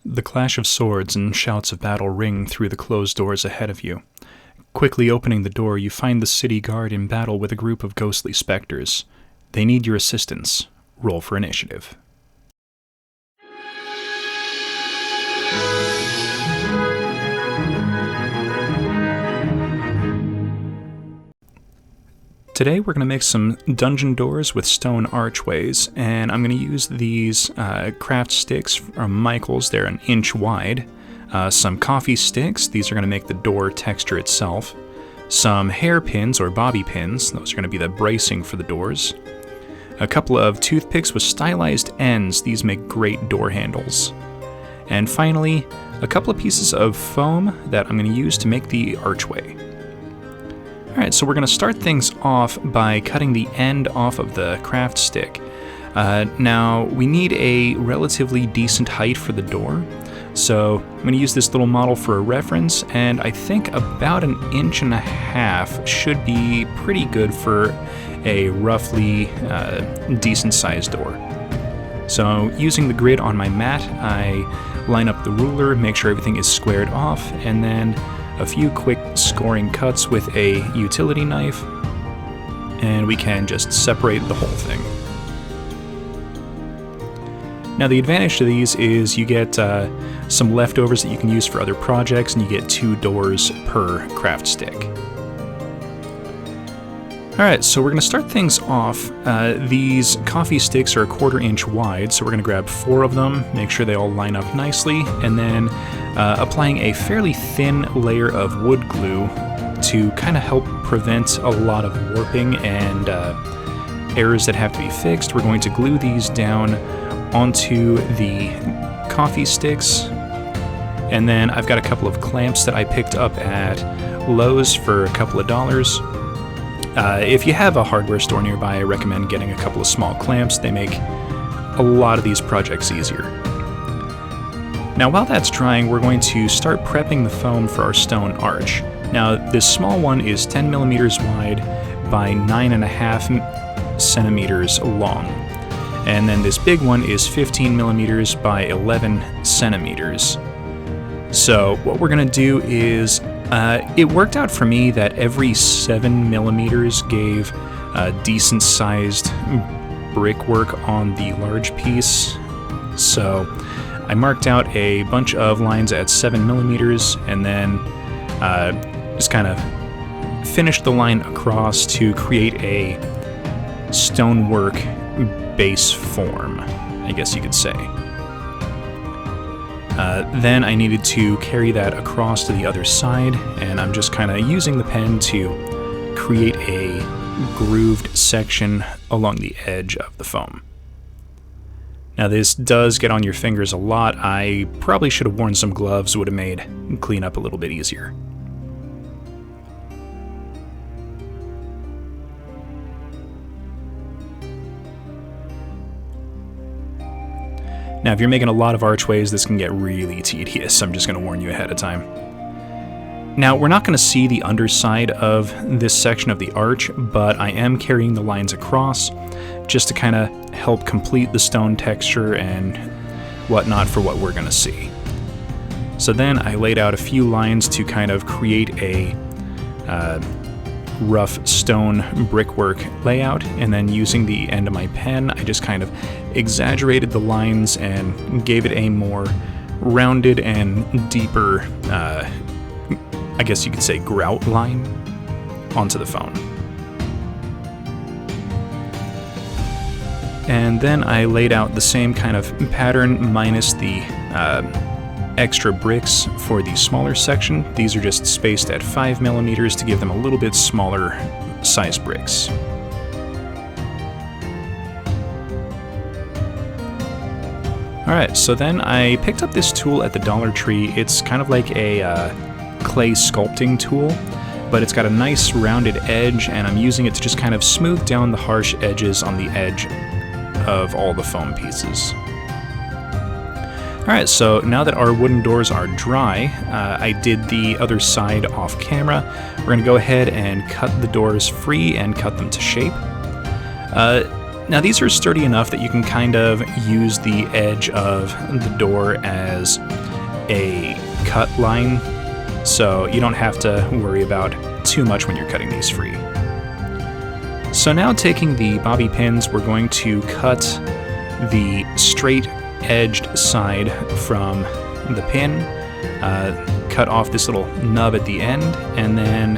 The clash of swords and shouts of battle ring through the closed doors ahead of you. Quickly opening the door, you find the city guard in battle with a group of ghostly specters. They need your assistance. Roll for initiative. Today we're going to make some dungeon doors with stone archways, and I'm going to use these craft sticks from Michael's. They're an inch wide. Some coffee sticks. These are going to make the door texture itself. Some hairpins or bobby pins. Those are going to be the bracing for the doors. A couple of toothpicks with stylized ends. These make great door handles. And finally, a couple of pieces of foam that I'm going to use to make the archway. Alright, so we're going to start things off by cutting the end off of the craft stick. Now, we need a relatively decent height for the door, so I'm going to use this little model for a reference, and I think about 1.5 inches should be pretty good for a roughly decent-sized door. So, using the grid on my mat, I line up the ruler, make sure everything is squared off, and then a few quick scoring cuts with a utility knife, and we can just separate the whole thing. Now the advantage to these is you get some leftovers that you can use for other projects, and you get 2 doors per craft stick. Alright, so we're going to start things off. These coffee sticks are 1/4 inch wide, so we're going to grab 4 of them, make sure they all line up nicely, and then applying a fairly thin layer of wood glue to kind of help prevent a lot of warping and errors that have to be fixed. We're going to glue these down onto the coffee sticks, and then I've got a couple of clamps that I picked up at Lowe's for a couple of dollars. If you have a hardware store nearby, I recommend getting a couple of small clamps. They make a lot of these projects easier. Now while that's drying, we're going to start prepping the foam for our stone arch. Now this small one is 10 millimeters wide by 9.5 centimeters long. And then this big one is 15 millimeters by 11 centimeters. So what we're going to do is, it worked out for me that every 7 millimeters gave decent-sized brickwork on the large piece. So I marked out a bunch of lines at 7 millimeters, and then just kind of finished the line across to create a stonework base form, I guess you could say. Then I needed to carry that across to the other side, and I'm just kind of using the pen to create a grooved section along the edge of the foam. Now this does get on your fingers a lot. I probably should have worn some gloves, would have made cleanup a little bit easier. Now, if you're making a lot of archways, this can get really tedious. I'm just going to warn you ahead of time. Now, we're not going to see the underside of this section of the arch, but I am carrying the lines across just to kind of help complete the stone texture and whatnot for what we're going to see. So then I laid out a few lines to kind of create a rough stone brickwork layout, and then using the end of my pen, I just kind of exaggerated the lines and gave it a more rounded and deeper, I guess you could say, grout line onto the foam. And then I laid out the same kind of pattern minus the extra bricks for the smaller section. These are just spaced at 5 millimeters to give them a little bit smaller size bricks. Alright, so then I picked up this tool at the Dollar Tree. It's kind of like a clay sculpting tool, but it's got a nice rounded edge, and I'm using it to just kind of smooth down the harsh edges on the edge of all the foam pieces. Alright, so now that our wooden doors are dry, I did the other side off camera. We're going to go ahead and cut the doors free and cut them to shape. Now these are sturdy enough that you can kind of use the edge of the door as a cut line, so you don't have to worry about too much when you're cutting these free. So now taking the bobby pins, we're going to cut the straight edged side from the pin, cut off this little nub at the end, and then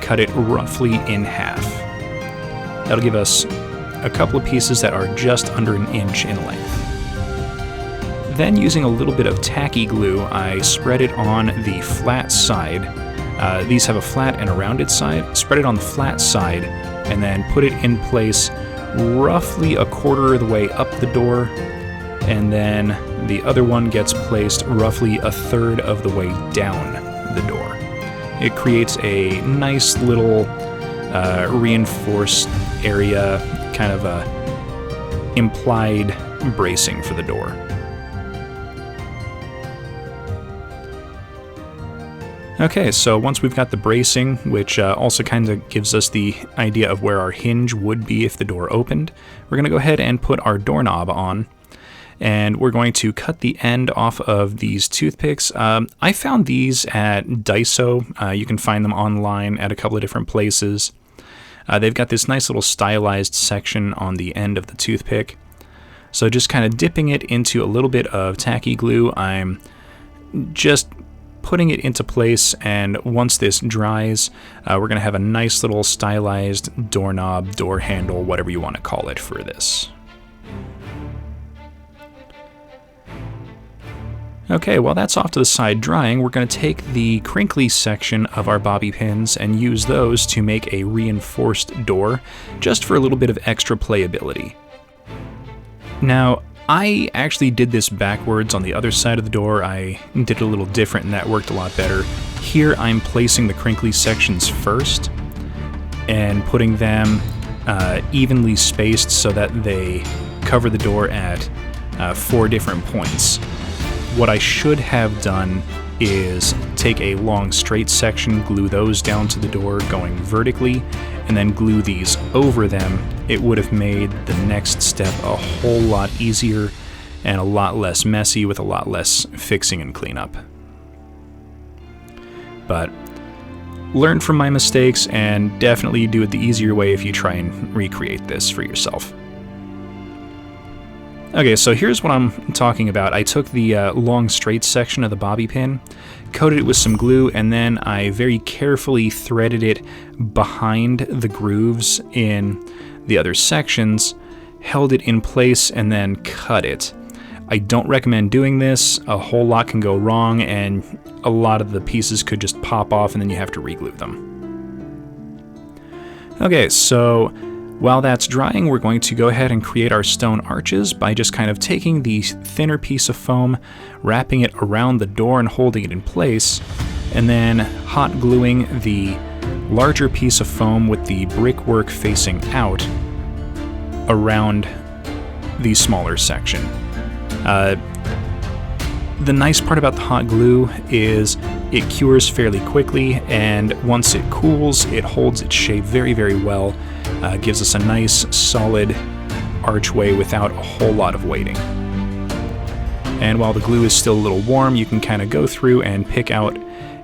cut it roughly in half. That'll give us a couple of pieces that are just under an inch in length. Then using a little bit of tacky glue, I spread it on the flat side. These have a flat and a rounded side. Spread it on the flat side and then put it in place roughly a quarter of the way up the door, and then the other one gets placed roughly a third of the way down the door. It creates a nice little reinforced area, kind of a implied bracing for the door. Okay, so once we've got the bracing, which also kind of gives us the idea of where our hinge would be if the door opened, we're going to go ahead and put our doorknob on. And we're going to cut the end off of these toothpicks. I found these at Daiso. You can find them online at a couple of different places. They've got this nice little stylized section on the end of the toothpick. So just kind of dipping it into a little bit of tacky glue, I'm just putting it into place, and once this dries, we're going to have a nice little stylized doorknob, door handle, whatever you want to call it for this. Okay, while that's off to the side drying, we're going to take the crinkly section of our bobby pins and use those to make a reinforced door, just for a little bit of extra playability. Now, I actually did this backwards on the other side of the door. I did it a little different and that worked a lot better. Here I'm placing the crinkly sections first and putting them evenly spaced so that they cover the door at 4 different points. What I should have done is take a long straight section, glue those down to the door going vertically, and then glue these over them. It would have made the next step a whole lot easier and a lot less messy with a lot less fixing and cleanup. But learn from my mistakes and definitely do it the easier way if you try and recreate this for yourself. Okay, so here's what I'm talking about. I took the long straight section of the bobby pin, coated it with some glue, and then I very carefully threaded it behind the grooves in the other sections, held it in place, and then cut it. I don't recommend doing this. A whole lot can go wrong, and a lot of the pieces could just pop off, and then you have to re-glue them. Okay, so while that's drying, we're going to go ahead and create our stone arches by just kind of taking the thinner piece of foam, wrapping it around the door and holding it in place, and then hot gluing the larger piece of foam with the brickwork facing out around the smaller section. The nice part about the hot glue is it cures fairly quickly, and once it cools, it holds its shape very, very well. Gives us a nice, solid archway without a whole lot of waiting. And while the glue is still a little warm, you can kind of go through and pick out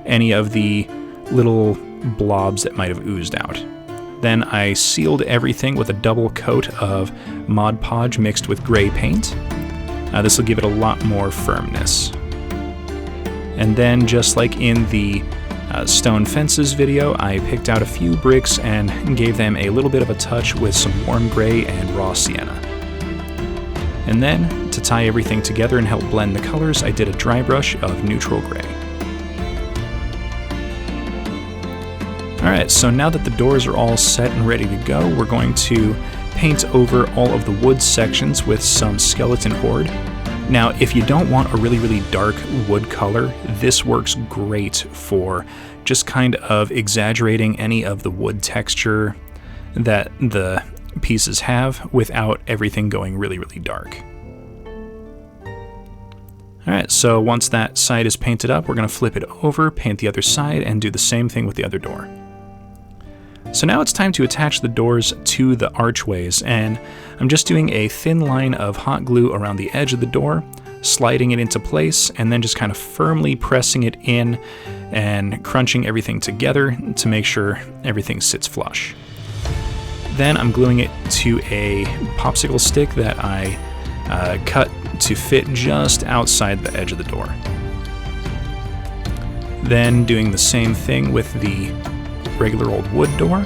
any of the little blobs that might have oozed out. Then I sealed everything with a double coat of Mod Podge mixed with gray paint. This will give it a lot more firmness. And then, just like in the stone fences video, I picked out a few bricks and gave them a little bit of a touch with some warm gray and raw sienna. And then, to tie everything together and help blend the colors, I did a dry brush of neutral gray. Alright, so now that the doors are all set and ready to go, we're going to paint over all of the wood sections with some skeleton horde. Now, if you don't want a really, really dark wood color, this works great for just kind of exaggerating any of the wood texture that the pieces have without everything going really, really dark. Alright, so once that side is painted up, we're going to flip it over, paint the other side, and do the same thing with the other door. So now it's time to attach the doors to the archways, and I'm just doing a thin line of hot glue around the edge of the door, sliding it into place, and then just kind of firmly pressing it in and crunching everything together to make sure everything sits flush. Then I'm gluing it to a popsicle stick that I cut to fit just outside the edge of the door. Then doing the same thing with the regular old wood door.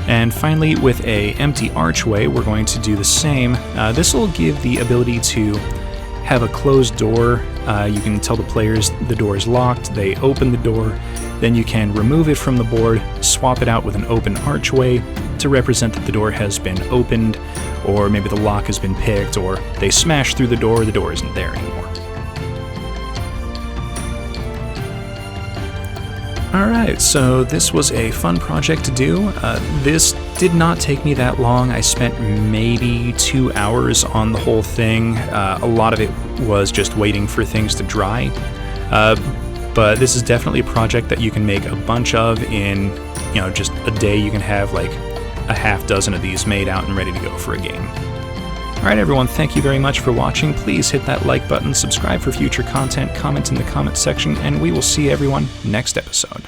And finally, with an empty archway, we're going to do the same. This will give the ability to have a closed door. You can tell the players the door is locked, they open the door, then you can remove it from the board, swap it out with an open archway to represent that the door has been opened, or maybe the lock has been picked, or they smash through the door isn't there anymore. Alright, so this was a fun project to do. This did not take me that long. I spent maybe 2 hours on the whole thing. A lot of it was just waiting for things to dry. But this is definitely a project that you can make a bunch of in, just a day. You can have like a half dozen of these made out and ready to go for a game. Alright everyone, thank you very much for watching. Please hit that like button, subscribe for future content, comment in the comment section, and we will see everyone next episode.